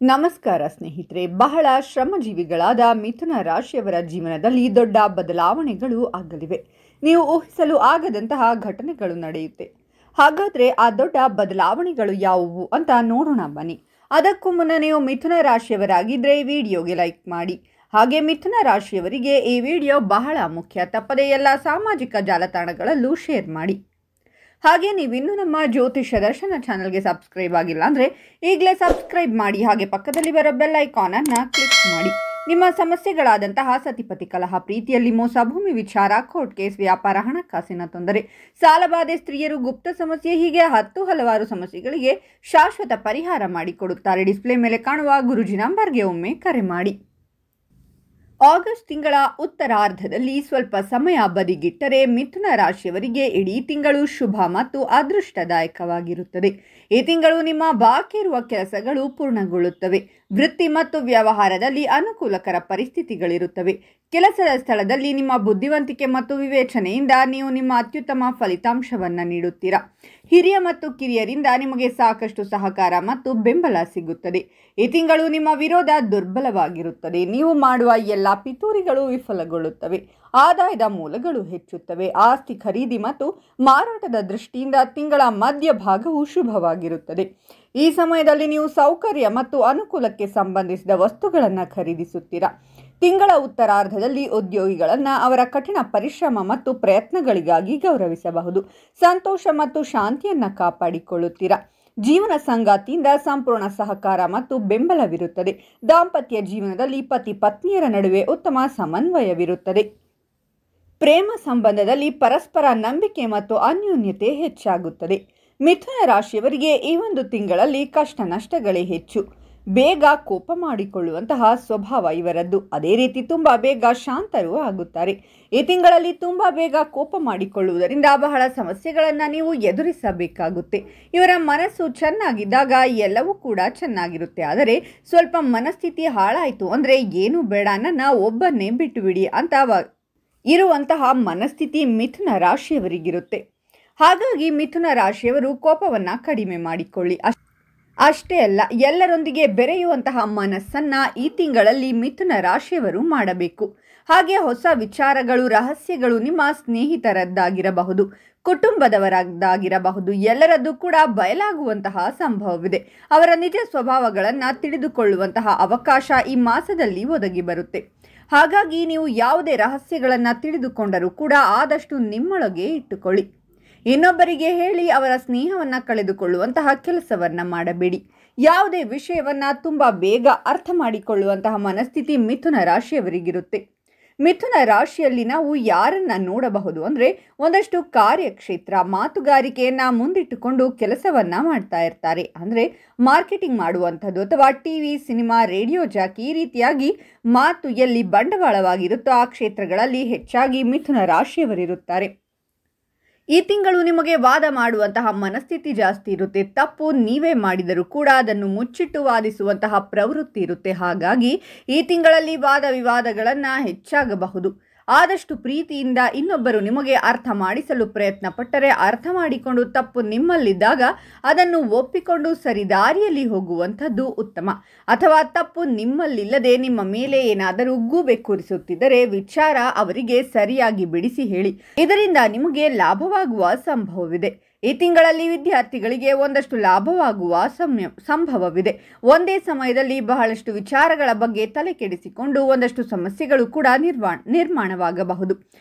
ನಮಸ್ಕಾರ ಸ್ನೇಹಿತರೆ. ಬಹಳ ಶ್ರಮಜೀವಿಗಳಾದ ಮಿಥುನ ರಾಶಿಯವರ ಜೀವನದಲ್ಲಿ ದೊಡ್ಡ ಬದಲಾವಣೆಗಳು ಆಗಲಿವೆ. ನೀವು ಊಹಿಸಲು ಆಗದಂತಹ ಘಟನೆಗಳು ನಡೆಯುತ್ತೆ. ಹಾಗಾದರೆ ಆ ದೊಡ್ಡ ಬದಲಾವಣೆಗಳು ಯಾವುವು ಅಂತ ನೋಡೋಣ ಬನ್ನಿ. ಅದಕ್ಕೂ ಮುನ್ನ ನೀವು ಮಿಥುನ ರಾಶಿಯವರಾಗಿದ್ದರೆ ವಿಡಿಯೋಗೆ ಲೈಕ್ ಮಾಡಿ. ಹಾಗೆ ಮಿಥುನ ರಾಶಿಯವರಿಗೆ ಈ ವಿಡಿಯೋ ಬಹಳ ಮುಖ್ಯ. ತಪ್ಪದೇ ಎಲ್ಲ ಸಾಮಾಜಿಕ ಜಾಲತಾಣಗಳಲ್ಲೂ ಶೇರ್ ಮಾಡಿ. ಹಾಗೆ ನೀವಿನ್ನೂ ನಮ್ಮ ಜ್ಯೋತಿಷ್ಯ ದರ್ಶನ ಚಾನಲ್ಗೆ ಸಬ್ಸ್ಕ್ರೈಬ್ ಆಗಿಲ್ಲ ಅಂದರೆ ಈಗಲೇ ಸಬ್ಸ್ಕ್ರೈಬ್ ಮಾಡಿ. ಹಾಗೆ ಪಕ್ಕದಲ್ಲಿ ಬರೋ ಬೆಲ್ ಐಕಾನನ್ನು ಕ್ಲಿಕ್ ಮಾಡಿ. ನಿಮ್ಮ ಸಮಸ್ಯೆಗಳಾದಂತಹ ಸತಿಪತಿ ಕಲಹ, ಪ್ರೀತಿಯಲ್ಲಿ ಮೋಸ, ಭೂಮಿ ವಿಚಾರ, ಕೋರ್ಟ್ ಕೇಸ್, ವ್ಯಾಪಾರ, ಹಣಕಾಸಿನ ತೊಂದರೆ, ಸಾಲಬಾಧೆ, ಸ್ತ್ರೀಯರು, ಗುಪ್ತ ಸಮಸ್ಯೆ, ಹೀಗೆ ಹಲವಾರು ಸಮಸ್ಯೆಗಳಿಗೆ ಶಾಶ್ವತ ಪರಿಹಾರ ಮಾಡಿಕೊಡುತ್ತಾರೆ. ಡಿಸ್ಪ್ಲೇ ಮೇಲೆ ಕಾಣುವ ಗುರುಜಿ ನಂಬರ್ಗೆ ಒಮ್ಮೆ ಕರೆ ಮಾಡಿ. ಆಗಸ್ಟ್ ತಿಂಗಳ ಉತ್ತರಾರ್ಧದಲ್ಲಿ ಸ್ವಲ್ಪ ಸಮಯ ಬದಿಗಿಟ್ಟರೆ ಮಿಥುನ ರಾಶಿಯವರಿಗೆ ಇಡೀ ತಿಂಗಳು ಶುಭ ಮತ್ತು ಅದೃಷ್ಟದಾಯಕವಾಗಿರುತ್ತದೆ. ಈ ತಿಂಗಳು ನಿಮ್ಮ ಬಾಕಿ ಇರುವ ಕೆಲಸಗಳು ಪೂರ್ಣಗೊಳ್ಳುತ್ತವೆ. ವೃತ್ತಿ ಮತ್ತು ವ್ಯವಹಾರದಲ್ಲಿ ಅನುಕೂಲಕರ ಪರಿಸ್ಥಿತಿಗಳಿರುತ್ತವೆ. ಕೆಲಸದ ಸ್ಥಳದಲ್ಲಿ ನಿಮ್ಮ ಬುದ್ಧಿವಂತಿಕೆ ಮತ್ತು ವಿವೇಚನೆಯಿಂದ ನೀವು ನಿಮ್ಮ ಅತ್ಯುತ್ತಮ ಫಲಿತಾಂಶವನ್ನು ನೀಡುತ್ತೀರಾ. ಹಿರಿಯ ಮತ್ತು ಕಿರಿಯರಿಂದ ನಿಮಗೆ ಸಾಕಷ್ಟು ಸಹಕಾರ ಮತ್ತು ಬೆಂಬಲ ಸಿಗುತ್ತದೆ. ಈ ತಿಂಗಳು ನಿಮ್ಮ ವಿರೋಧ ದುರ್ಬಲವಾಗಿರುತ್ತದೆ. ನೀವು ಮಾಡುವ ಎಲ್ಲ ಪಿತೂರಿಗಳು ವಿಫಲಗೊಳ್ಳುತ್ತವೆ. ಆದಾಯದ ಮೂಲಗಳು ಹೆಚ್ಚುತ್ತವೆ. ಆಸ್ತಿ ಖರೀದಿ ಮತ್ತು ಮಾರಾಟದ ದೃಷ್ಟಿಯಿಂದ ತಿಂಗಳ ಮಧ್ಯಭಾಗವು ಶುಭವಾಗಿರುತ್ತದೆ. ಈ ಸಮಯದಲ್ಲಿ ನೀವು ಸೌಕರ್ಯ ಮತ್ತು ಅನುಕೂಲಕ್ಕೆ ಸಂಬಂಧಿಸಿದ ವಸ್ತುಗಳನ್ನು ಖರೀದಿಸುತ್ತೀರಾ. ತಿಂಗಳ ಉತ್ತರಾರ್ಧದಲ್ಲಿ ಉದ್ಯೋಗಿಗಳನ್ನು ಅವರ ಕಠಿಣ ಪರಿಶ್ರಮ ಮತ್ತು ಪ್ರಯತ್ನಗಳಿಗಾಗಿ ಗೌರವಿಸಬಹುದು. ಸಂತೋಷ ಮತ್ತು ಶಾಂತಿಯನ್ನು ಕಾಪಾಡಿಕೊಳ್ಳುತ್ತೀರಾ. ಜೀವನ ಸಂಗಾತಿಯಿಂದ ಸಂಪೂರ್ಣ ಸಹಕಾರ ಮತ್ತು ಬೆಂಬಲವಿರುತ್ತದೆ. ದಾಂಪತ್ಯ ಜೀವನದಲ್ಲಿ ಪತಿ ಪತ್ನಿಯರ ನಡುವೆ ಉತ್ತಮ ಸಮನ್ವಯವಿರುತ್ತದೆ. ಪ್ರೇಮ ಸಂಬಂಧದಲ್ಲಿ ಪರಸ್ಪರ ನಂಬಿಕೆ ಮತ್ತು ಅನ್ಯೋನ್ಯತೆ ಹೆಚ್ಚಾಗುತ್ತದೆ. ಮಿಥುನ ರಾಶಿಯವರಿಗೆ ಈ ಒಂದು ತಿಂಗಳಲ್ಲಿ ಕಷ್ಟ ನಷ್ಟಗಳೇ ಹೆಚ್ಚು. ಬೇಗ ಕೋಪ ಮಾಡಿಕೊಳ್ಳುವಂತಹ ಸ್ವಭಾವ ಇವರದ್ದು. ಅದೇ ರೀತಿ ತುಂಬ ಬೇಗ ಶಾಂತರೂ ಆಗುತ್ತಾರೆ. ಈ ತಿಂಗಳಲ್ಲಿ ತುಂಬ ಬೇಗ ಕೋಪ ಮಾಡಿಕೊಳ್ಳುವುದರಿಂದ ಬಹಳ ಸಮಸ್ಯೆಗಳನ್ನು ನೀವು ಎದುರಿಸಬೇಕಾಗುತ್ತೆ. ಇವರ ಮನಸ್ಸು ಚೆನ್ನಾಗಿದ್ದಾಗ ಎಲ್ಲವೂ ಕೂಡ ಚೆನ್ನಾಗಿರುತ್ತೆ. ಆದರೆ ಸ್ವಲ್ಪ ಮನಸ್ಥಿತಿ ಹಾಳಾಯಿತು ಅಂದರೆ ಏನು ಬೇಡ, ನನ್ನ ಒಬ್ಬನ್ನೇ ಬಿಟ್ಟು ಬಿಡಿ ಅಂತ ಇರುವಂತಹ ಮನಸ್ಥಿತಿ ಮಿಥುನ ರಾಶಿಯವರಿಗಿರುತ್ತೆ. ಹಾಗಾಗಿ ಮಿಥುನ ರಾಶಿಯವರು ಕೋಪವನ್ನು ಕಡಿಮೆ ಮಾಡಿಕೊಳ್ಳಿ. ಅಷ್ಟೇ ಅಲ್ಲ, ಎಲ್ಲರೊಂದಿಗೆ ಬೆರೆಯುವಂತಹ ಮನಸ್ಸನ್ನು ಈ ತಿಂಗಳಲ್ಲಿ ಮಿಥುನ ರಾಶಿಯವರು ಮಾಡಬೇಕು. ಹಾಗೆ ಹೊಸ ವಿಚಾರಗಳು, ರಹಸ್ಯಗಳು ನಿಮ್ಮ ಸ್ನೇಹಿತರದ್ದಾಗಿರಬಹುದು, ಕುಟುಂಬದವರದ್ದಾಗಿರಬಹುದು, ಎಲ್ಲರದ್ದು ಕೂಡ ಬಯಲಾಗುವಂತಹ ಸಂಭವವಿದೆ. ಅವರ ನಿಜ ಸ್ವಭಾವಗಳನ್ನು ತಿಳಿದುಕೊಳ್ಳುವಂತಹ ಅವಕಾಶ ಈ ಮಾಸದಲ್ಲಿ ಒದಗಿ ಬರುತ್ತೆ. ಹಾಗಾಗಿ ನೀವು ಯಾವುದೇ ರಹಸ್ಯಗಳನ್ನು ತಿಳಿದುಕೊಂಡರೂ ಕೂಡ ಆದಷ್ಟು ನಿಮ್ಮೊಳಗೆ ಇಟ್ಟುಕೊಳ್ಳಿ. ಇನ್ನೊಬ್ಬರಿಗೆ ಹೇಳಿ ಅವರ ಸ್ನೇಹವನ್ನು ಕಳೆದುಕೊಳ್ಳುವಂತಹ ಕೆಲಸವನ್ನು ಮಾಡಬೇಡಿ. ಯಾವುದೇ ವಿಷಯವನ್ನು ತುಂಬ ಬೇಗ ಅರ್ಥ ಮಾಡಿಕೊಳ್ಳುವಂತಹ ಮನಸ್ಥಿತಿ ಮಿಥುನ ರಾಶಿಯವರಿಗಿರುತ್ತೆ. ಮಿಥುನ ರಾಶಿಯಲ್ಲಿ ನಾವು ಯಾರನ್ನು ನೋಡಬಹುದು ಅಂದರೆ ಒಂದಷ್ಟು ಕಾರ್ಯಕ್ಷೇತ್ರ, ಮಾತುಗಾರಿಕೆಯನ್ನು ಮುಂದಿಟ್ಟುಕೊಂಡು ಕೆಲಸವನ್ನು ಮಾಡ್ತಾ ಇರ್ತಾರೆ. ಅಂದರೆ ಮಾರ್ಕೆಟಿಂಗ್ ಮಾಡುವಂಥದ್ದು ಅಥವಾ ಟಿವಿ, ಸಿನಿಮಾ, ರೇಡಿಯೋ ಜಾಕಿ, ಈ ರೀತಿಯಾಗಿ ಮಾತು ಎಲ್ಲಿ ಬಂಡವಾಳವಾಗಿರುತ್ತೋ ಆ ಕ್ಷೇತ್ರಗಳಲ್ಲಿ ಹೆಚ್ಚಾಗಿ ಮಿಥುನ ರಾಶಿಯವರಿರುತ್ತಾರೆ. ಈ ತಿಂಗಳು ನಿಮಗೆ ವಾದ ಮಾಡುವಂತಹ ಮನಸ್ಥಿತಿ ಜಾಸ್ತಿ ಇರುತ್ತೆ. ತಪ್ಪು ನೀವೇ ಮಾಡಿದರೂ ಕೂಡ ಅದನ್ನು ಮುಚ್ಚಿಟ್ಟು ವಾದಿಸುವಂತಹ ಪ್ರವೃತ್ತಿ ಇರುತ್ತೆ. ಹಾಗಾಗಿ ಈ ತಿಂಗಳಲ್ಲಿ ವಾದ ವಿವಾದಗಳನ್ನು ಹೆಚ್ಚಾಗಬಹುದು. ಆದಷ್ಟು ಪ್ರೀತಿಯಿಂದ ಇನ್ನೊಬ್ಬರು ನಿಮಗೆ ಅರ್ಥ ಮಾಡಿಸಲು ಪ್ರಯತ್ನ ಪಟ್ಟರೆ ಅರ್ಥ ಮಾಡಿಕೊಂಡು ತಪ್ಪು ನಿಮ್ಮಲ್ಲಿದ್ದಾಗ ಅದನ್ನು ಒಪ್ಪಿಕೊಂಡು ಸರಿದಾರಿಯಲ್ಲಿ ಹೋಗುವಂಥದ್ದು ಉತ್ತಮ. ಅಥವಾ ತಪ್ಪು ನಿಮ್ಮಲ್ಲಿಲ್ಲದೆ ನಿಮ್ಮ ಮೇಲೆ ಏನಾದರೂ ಗೂಬೆ ಕೂರಿಸುತ್ತಿದ್ದರೆ ವಿಚಾರ ಅವರಿಗೆ ಸರಿಯಾಗಿ ಬಿಡಿಸಿ ಹೇಳಿ. ಇದರಿಂದ ನಿಮಗೆ ಲಾಭವಾಗುವ ಸಂಭವವಿದೆ. ಈ ತಿಂಗಳಲ್ಲಿ ವಿದ್ಯಾರ್ಥಿಗಳಿಗೆ ಒಂದಷ್ಟು ಲಾಭವಾಗುವ ಸಂಭವವಿದೆ. ಒಂದೇ ಸಮಯದಲ್ಲಿ ಬಹಳಷ್ಟು ವಿಚಾರಗಳ ಬಗ್ಗೆ ತಲೆ ಕೆಡಿಸಿಕೊಂಡು ಒಂದಷ್ಟು ಸಮಸ್ಯೆಗಳು ಕೂಡ ನಿರ್ಮಾಣವಾಗಬಹುದು.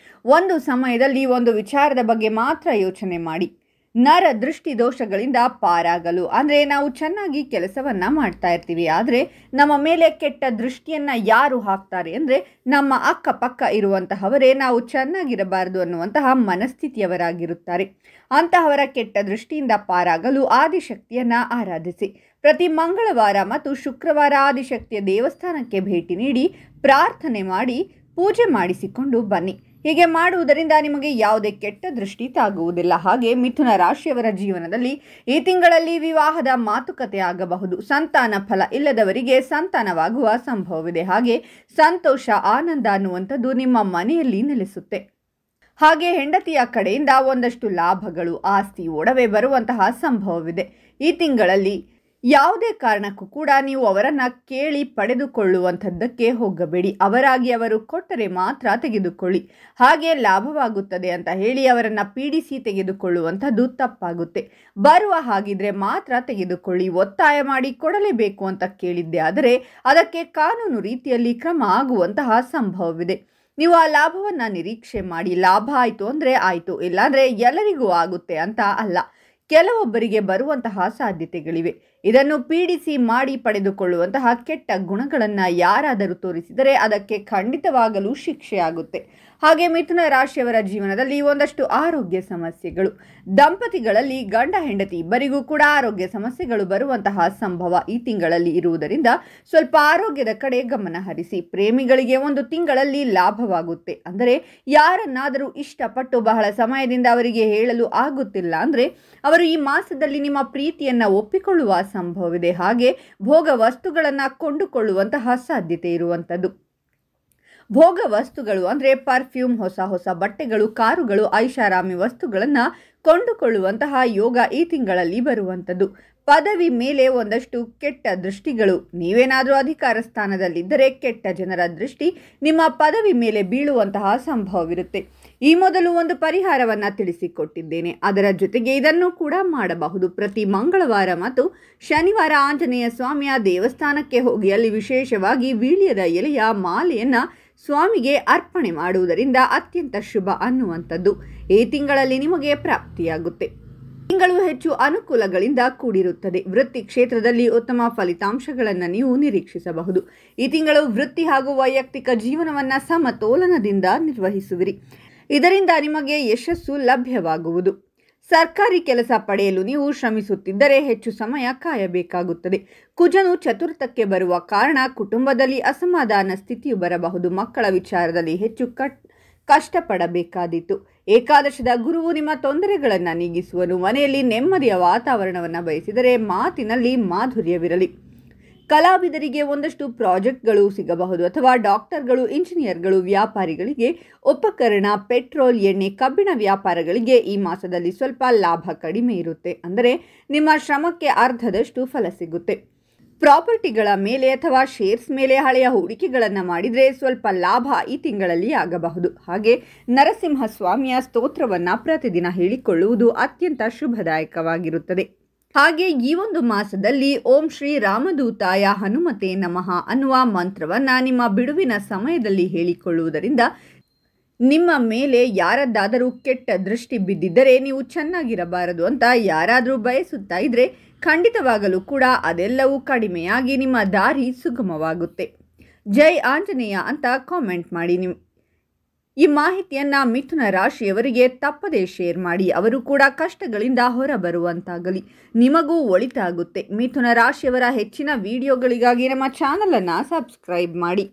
ಒಂದು ಸಮಯದಲ್ಲಿ ಒಂದು ವಿಚಾರದ ಬಗ್ಗೆ ಮಾತ್ರ ಯೋಚನೆ ಮಾಡಿ. ನರ ದೃಷ್ಟಿ ದೋಷಗಳಿಂದ ಪಾರಾಗಲು, ಅಂದರೆ ನಾವು ಚೆನ್ನಾಗಿ ಕೆಲಸವನ್ನು ಮಾಡ್ತಾ ಇರ್ತೀವಿ, ಆದರೆ ನಮ್ಮ ಮೇಲೆ ಕೆಟ್ಟ ದೃಷ್ಟಿಯನ್ನು ಯಾರು ಹಾಕ್ತಾರೆ ಅಂದರೆ ನಮ್ಮ ಅಕ್ಕಪಕ್ಕ ಇರುವಂತಹವರೇ. ನಾವು ಚೆನ್ನಾಗಿರಬಾರದು ಅನ್ನುವಂತಹ ಮನಸ್ಥಿತಿಯವರಾಗಿರುತ್ತಾರೆ. ಅಂತಹವರ ಕೆಟ್ಟ ದೃಷ್ಟಿಯಿಂದ ಪಾರಾಗಲು ಆದಿಶಕ್ತಿಯನ್ನು ಆರಾಧಿಸಿ. ಪ್ರತಿ ಮಂಗಳವಾರ ಮತ್ತು ಶುಕ್ರವಾರ ಆದಿಶಕ್ತಿಯ ದೇವಸ್ಥಾನಕ್ಕೆ ಭೇಟಿ ನೀಡಿ ಪ್ರಾರ್ಥನೆ ಮಾಡಿ ಪೂಜೆ ಮಾಡಿಸಿಕೊಂಡು ಬನ್ನಿ. ಹೀಗೆ ಮಾಡುವುದರಿಂದ ನಿಮಗೆ ಯಾವುದೇ ಕೆಟ್ಟ ದೃಷ್ಟಿ ತಾಗುವುದಿಲ್ಲ. ಹಾಗೆ ಮಿಥುನ ರಾಶಿಯವರ ಜೀವನದಲ್ಲಿ ಈ ತಿಂಗಳಲ್ಲಿ ವಿವಾಹದ ಮಾತುಕತೆ ಆಗಬಹುದು. ಸಂತಾನ ಫಲ ಇಲ್ಲದವರಿಗೆ ಸಂತಾನವಾಗುವ ಸಂಭವವಿದೆ. ಹಾಗೆ ಸಂತೋಷ, ಆನಂದ ಅನ್ನುವಂಥದ್ದು ನಿಮ್ಮ ಮನೆಯಲ್ಲಿ ನೆಲೆಸುತ್ತೆ. ಹಾಗೆ ಹೆಂಡತಿಯ ಕಡೆಯಿಂದ ಒಂದಷ್ಟು ಲಾಭಗಳು, ಆಸ್ತಿ, ಒಡವೆ ಬರುವಂತಹ ಸಂಭವವಿದೆ. ಈ ತಿಂಗಳಲ್ಲಿ ಯಾವುದೇ ಕಾರಣಕ್ಕೂ ಕೂಡ ನೀವು ಅವರನ್ನು ಕೇಳಿ ಪಡೆದುಕೊಳ್ಳುವಂಥದ್ದಕ್ಕೆ ಹೋಗಬೇಡಿ. ಅವರಾಗಿ ಅವರು ಕೊಟ್ಟರೆ ಮಾತ್ರ ತೆಗೆದುಕೊಳ್ಳಿ. ಹಾಗೆ ಲಾಭವಾಗುತ್ತದೆ ಅಂತ ಹೇಳಿ ಅವರನ್ನು ಪೀಡಿಸಿ ತೆಗೆದುಕೊಳ್ಳುವಂಥದ್ದು ತಪ್ಪಾಗುತ್ತೆ. ಬರುವ ಹಾಗಿದ್ರೆ ಮಾತ್ರ ತೆಗೆದುಕೊಳ್ಳಿ. ಒತ್ತಾಯ ಮಾಡಿ ಕೊಡಲೇಬೇಕು ಅಂತ ಕೇಳಿದ್ದೆ ಆದರೆ ಅದಕ್ಕೆ ಕಾನೂನು ರೀತಿಯಲ್ಲಿ ಕ್ರಮ ಆಗುವಂತಹ ಸಂಭವವಿದೆ. ನೀವು ಆ ಲಾಭವನ್ನು ನಿರೀಕ್ಷೆ ಮಾಡಿ. ಲಾಭ ಆಯಿತು ಅಂದರೆ ಆಯಿತು, ಇಲ್ಲಾಂದರೆ ಎಲ್ಲರಿಗೂ ಆಗುತ್ತೆ ಅಂತ ಅಲ್ಲ. ಕೆಲವೊಬ್ಬರಿಗೆ ಬರುವಂತಹ ಸಾಧ್ಯತೆಗಳಿವೆ. ಇದನ್ನು ಪೀಡಿಸಿ ಮಾಡಿ ಪಡೆದುಕೊಳ್ಳುವಂತಹ ಕೆಟ್ಟ ಗುಣಗಳನ್ನು ಯಾರಾದರೂ ತೋರಿಸಿದರೆ ಅದಕ್ಕೆ ಖಂಡಿತವಾಗಲೂ ಶಿಕ್ಷೆಯಾಗುತ್ತೆ. ಹಾಗೆ ಮಿಥುನ ರಾಶಿಯವರ ಜೀವನದಲ್ಲಿ ಒಂದಷ್ಟು ಆರೋಗ್ಯ ಸಮಸ್ಯೆಗಳು. ದಂಪತಿಗಳಲ್ಲಿ ಗಂಡ ಹೆಂಡತಿ ಇಬ್ಬರಿಗೂ ಕೂಡ ಆರೋಗ್ಯ ಸಮಸ್ಯೆಗಳು ಬರುವಂತಹ ಸಂಭವ ಈ ತಿಂಗಳಲ್ಲಿ ಇರುವುದರಿಂದ ಸ್ವಲ್ಪ ಆರೋಗ್ಯದ ಕಡೆ ಗಮನ ಹರಿಸಿ. ಪ್ರೇಮಿಗಳಿಗೆ ಒಂದು ತಿಂಗಳಲ್ಲಿ ಲಾಭವಾಗುತ್ತೆ. ಅಂದರೆ ಯಾರನ್ನಾದರೂ ಇಷ್ಟಪಟ್ಟು ಬಹಳ ಸಮಯದಿಂದ ಅವರಿಗೆ ಹೇಳಲು ಆಗುತ್ತಿಲ್ಲ ಅಂದರೆ ಅವರು ಈ ಮಾಸದಲ್ಲಿ ನಿಮ್ಮ ಪ್ರೀತಿಯನ್ನು ಒಪ್ಪಿಕೊಳ್ಳುವ ಸಂಭವವಿದೆ. ಹಾಗೆ ಭೋಗ ವಸ್ತುಗಳನ್ನು ಕೊಂಡುಕೊಳ್ಳುವಂತಹ ಸಾಧ್ಯತೆ ಇರುವಂಥದ್ದು. ಭೋಗ ವಸ್ತುಗಳು ಅಂದರೆ ಪರ್ಫ್ಯೂಮ್, ಹೊಸ ಹೊಸ ಬಟ್ಟೆಗಳು, ಕಾರುಗಳು, ಐಷಾರಾಮಿ ವಸ್ತುಗಳನ್ನು ಕೊಂಡುಕೊಳ್ಳುವಂತಹ ಯೋಗ ಈ ತಿಂಗಳಲ್ಲಿ ಬರುವಂಥದ್ದು. ಪದವಿ ಮೇಲೆ ಒಂದಷ್ಟು ಕೆಟ್ಟ ದೃಷ್ಟಿಗಳು. ನೀವೇನಾದರೂ ಅಧಿಕಾರ ಸ್ಥಾನದಲ್ಲಿದ್ದರೆ ಕೆಟ್ಟ ಜನರ ದೃಷ್ಟಿ ನಿಮ್ಮ ಪದವಿ ಮೇಲೆ ಬೀಳುವಂತಹ ಸಂಭವವಿರುತ್ತೆ. ಈ ಮೊದಲು ಒಂದು ಪರಿಹಾರವನ್ನು ತಿಳಿಸಿಕೊಟ್ಟಿದ್ದೇನೆ. ಅದರ ಜೊತೆಗೆ ಇದನ್ನು ಕೂಡ ಮಾಡಬಹುದು. ಪ್ರತಿ ಮಂಗಳವಾರ ಮತ್ತು ಶನಿವಾರ ಆಂಜನೇಯ ಸ್ವಾಮಿಯ ದೇವಸ್ಥಾನಕ್ಕೆ ಹೋಗಿ ಅಲ್ಲಿ ವಿಶೇಷವಾಗಿ ವೀಳ್ಯದ ಎಲೆಯ ಮಾಲೆಯನ್ನು ಸ್ವಾಮಿಗೆ ಅರ್ಪಣೆ ಮಾಡುವುದರಿಂದ ಅತ್ಯಂತ ಶುಭ ಅನ್ನುವಂಥದ್ದು ಈ ತಿಂಗಳಲ್ಲಿ ನಿಮಗೆ ಪ್ರಾಪ್ತಿಯಾಗುತ್ತೆ. ತಿಂಗಳು ಹೆಚ್ಚು ಅನುಕೂಲಗಳಿಂದ ಕೂಡಿರುತ್ತದೆ. ವೃತ್ತಿ ಕ್ಷೇತ್ರದಲ್ಲಿ ಉತ್ತಮ ಫಲಿತಾಂಶಗಳನ್ನು ನೀವು ನಿರೀಕ್ಷಿಸಬಹುದು. ಈ ತಿಂಗಳು ವೃತ್ತಿ ಹಾಗೂ ವೈಯಕ್ತಿಕ ಜೀವನವನ್ನು ಸಮತೋಲನದಿಂದ ನಿರ್ವಹಿಸುವಿರಿ. ಇದರಿಂದ ನಿಮಗೆ ಯಶಸ್ಸು ಲಭ್ಯವಾಗುವುದು. ಸರ್ಕಾರಿ ಕೆಲಸ ಪಡೆಯಲು ನೀವು ಶ್ರಮಿಸುತ್ತಿದ್ದರೆ ಹೆಚ್ಚು ಸಮಯ ಕಾಯಬೇಕಾಗುತ್ತದೆ. ಕುಜನು ಚತುರ್ಥಕ್ಕೆ ಬರುವ ಕಾರಣ ಕುಟುಂಬದಲ್ಲಿ ಅಸಮಾಧಾನ ಸ್ಥಿತಿಯು ಬರಬಹುದು. ಮಕ್ಕಳ ವಿಚಾರದಲ್ಲಿ ಹೆಚ್ಚು ಕಷ್ಟಪಡಬೇಕಾದೀತು. ಏಕಾದಶದ ಗುರುವು ನಿಮ್ಮ ತೊಂದರೆಗಳನ್ನು ನೀಗಿಸುವನು. ಮನೆಯಲ್ಲಿ ನೆಮ್ಮದಿಯ ವಾತಾವರಣವನ್ನು ಬಯಸಿದರೆ ಮಾತಿನಲ್ಲಿ ಮಾಧುರ್ಯವಿರಲಿ. ಕಲಾವಿದರಿಗೆ ಒಂದಷ್ಟು ಪ್ರಾಜೆಕ್ಟ್ಗಳು ಸಿಗಬಹುದು ಅಥವಾ ಡಾಕ್ಟರ್ಗಳು, ಇಂಜಿನಿಯರ್ಗಳು, ವ್ಯಾಪಾರಿಗಳಿಗೆ ಉಪಕರಣ, ಪೆಟ್ರೋಲ್, ಎಣ್ಣೆ, ಕಬ್ಬಿಣ ವ್ಯಾಪಾರಗಳಿಗೆ ಈ ಮಾಸದಲ್ಲಿ ಸ್ವಲ್ಪ ಲಾಭ ಕಡಿಮೆ ಇರುತ್ತೆ. ಅಂದರೆ ನಿಮ್ಮ ಶ್ರಮಕ್ಕೆ ಅರ್ಧದಷ್ಟು ಫಲ ಸಿಗುತ್ತೆ. ಪ್ರಾಪರ್ಟಿಗಳ ಮೇಲೆ ಅಥವಾ ಶೇರ್ಸ್ ಮೇಲೆ ಹಳೆಯ ಹೂಡಿಕೆಗಳನ್ನು ಮಾಡಿದರೆ ಸ್ವಲ್ಪ ಲಾಭ ಈ ತಿಂಗಳಲ್ಲಿ ಆಗಬಹುದು. ಹಾಗೆ ನರಸಿಂಹಸ್ವಾಮಿಯ ಸ್ತೋತ್ರವನ್ನು ಪ್ರತಿದಿನ ಹೇಳಿಕೊಳ್ಳುವುದು ಅತ್ಯಂತ ಶುಭದಾಯಕವಾಗಿರುತ್ತದೆ. ಹಾಗೆ ಈ ಒಂದು ಮಾಸದಲ್ಲಿ ಓಂ ಶ್ರೀ ರಾಮದೂತಾಯ ಹನುಮತೆ ನಮಃ ಅನ್ನುವ ಮಂತ್ರವನ್ನು ನಿಮ್ಮ ಬಿಡುವಿನ ಸಮಯದಲ್ಲಿ ಹೇಳಿಕೊಳ್ಳುವುದರಿಂದ ನಿಮ್ಮ ಮೇಲೆ ಯಾರದ್ದಾದರೂ ಕೆಟ್ಟ ದೃಷ್ಟಿ ಬಿದ್ದಿದ್ದರೆ ನೀವು ಚೆನ್ನಾಗಿರಬಾರದು ಅಂತ ಯಾರಾದರೂ ಬಯಸುತ್ತಾ ಇದ್ದರೆ ಖಂಡಿತವಾಗಲೂ ಕೂಡ ಅದೆಲ್ಲವೂ ಕಡಿಮೆಯಾಗಿ ನಿಮ್ಮ ದಾರಿ ಸುಗಮವಾಗುತ್ತೆ. ಜೈ ಆಂಜನೇಯ ಅಂತ ಕಾಮೆಂಟ್ ಮಾಡಿ. ಈ ಮಾಹಿತಿಯನ್ನು ಮಿಥುನ ರಾಶಿಯವರಿಗೆ ತಪ್ಪದೇ ಶೇರ್ ಮಾಡಿ. ಅವರು ಕೂಡ ಕಷ್ಟಗಳಿಂದ ಹೊರಬರುವಂತಾಗಲಿ. ನಿಮಗೂ ಒಳಿತಾಗುತ್ತೆ. ಮಿಥುನ ರಾಶಿಯವರ ಹೆಚ್ಚಿನ ವಿಡಿಯೋಗಳಿಗಾಗಿ ನಮ್ಮ ಚಾನಲನ್ನು ಸಬ್ಸ್ಕ್ರೈಬ್ ಮಾಡಿ.